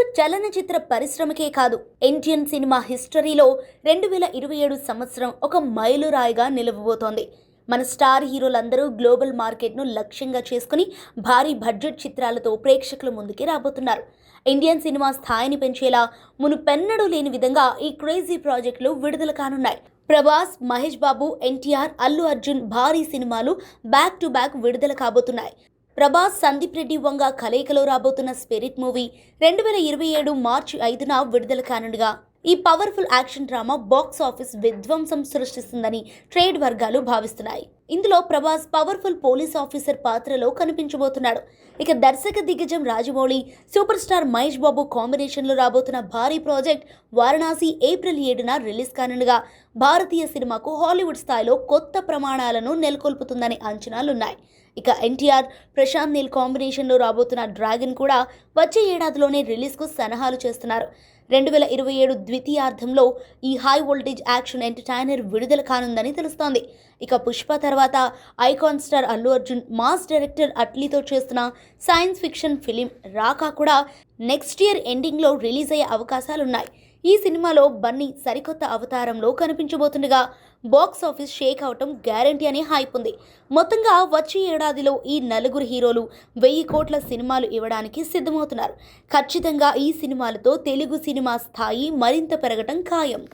టాలీవుడ్ చలనచిత్ర పరిశ్రమకే కాదు, Indian cinema హిస్టరీలో 2027 సంవత్సరం ఒక మైలురాయిగా నిలవబోతోంది. మన స్టార్ హీరోలందరూ గ్లోబల్ మార్కెట్ను లక్ష్యంగా చేసుకుని భారీ బడ్జెట్ చిత్రాలతో ప్రేక్షకుల ముందుకి రాబోతున్నారు. ఇండియన్ సినిమా స్థాయిని పెంచేలా మునుపెన్నడూ లేని విధంగా ఈ క్రేజీ ప్రాజెక్టులు విడుదల కానున్నాయి. ప్రభాస్, మహేష్ బాబు, ఎన్టీఆర్, అల్లు అర్జున్ భారీ సినిమాలు బ్యాక్ టు బ్యాక్ విడుదల కాబోతున్నాయి. ప్రభాస్, సందీప్ రెడ్డి వంగ కలయికలో రాబోతున్న స్పిరిట్ మూవీ 2027 మార్చి 5న విడుదల కానుండగా ఈ powerful action drama box office విధ్వంసం సృష్టిస్తుందని ట్రేడ్ వర్గాలు భావిస్తున్నాయి. ఇందులో ప్రభాస్ పవర్ఫుల్ పోలీస్ ఆఫీసర్ పాత్రలో కనిపించబోతున్నాడు. ఇక దర్శక దిగ్గజం రాజమౌళి, సూపర్ స్టార్ మహేష్ బాబు కాంబినేషన్లో రాబోతున్న భారీ ప్రాజెక్ట్ వారణాసి ఏప్రిల్ 7న రిలీజ్ కానుండగా భారతీయ సినిమాకు హాలీవుడ్ స్థాయిలో కొత్త ప్రమాణాలను నెలకొల్పుతుందని అంచనాలున్నాయి. ఇక ఎన్టీఆర్, ప్రశాంత్ నీల్ కాంబినేషన్లో రాబోతున్న డ్రాగన్ కూడా వచ్చే ఏడాదిలోనే రిలీజ్కు సన్నాహాలు చేస్తున్నారు. 2027 ద్వితీయార్థంలో ఈ హై వోల్టేజ్ యాక్షన్ ఎంటర్టైనర్ విడుదల కానుందని తెలుస్తోంది. ఇక పుష్ప తర్వాత icon star Allu Arjun, mass director అట్లీతో చేస్తున్న సైన్స్ ఫిక్షన్ ఫిలిం రాకా కూడా నెక్స్ట్ ఇయర్ ఎండింగ్లో రిలీజ్ అయ్యే అవకాశాలున్నాయి. ఈ సినిమాలో బన్నీ సరికొత్త అవతారంలో కనిపించబోతుండగా బాక్స్ ఆఫీస్ షేక్ అవటం గ్యారంటీ అని హైప్ ఉంది. మొత్తంగా వచ్చే ఏడాదిలో ఈ నలుగురు హీరోలు 1000 కోట్ల సినిమాలు ఇవ్వడానికి సిద్ధమవుతున్నారు. ఖచ్చితంగా ఈ సినిమాలతో తెలుగు సినిమా స్థాయి మరింత పెరగటం ఖాయం.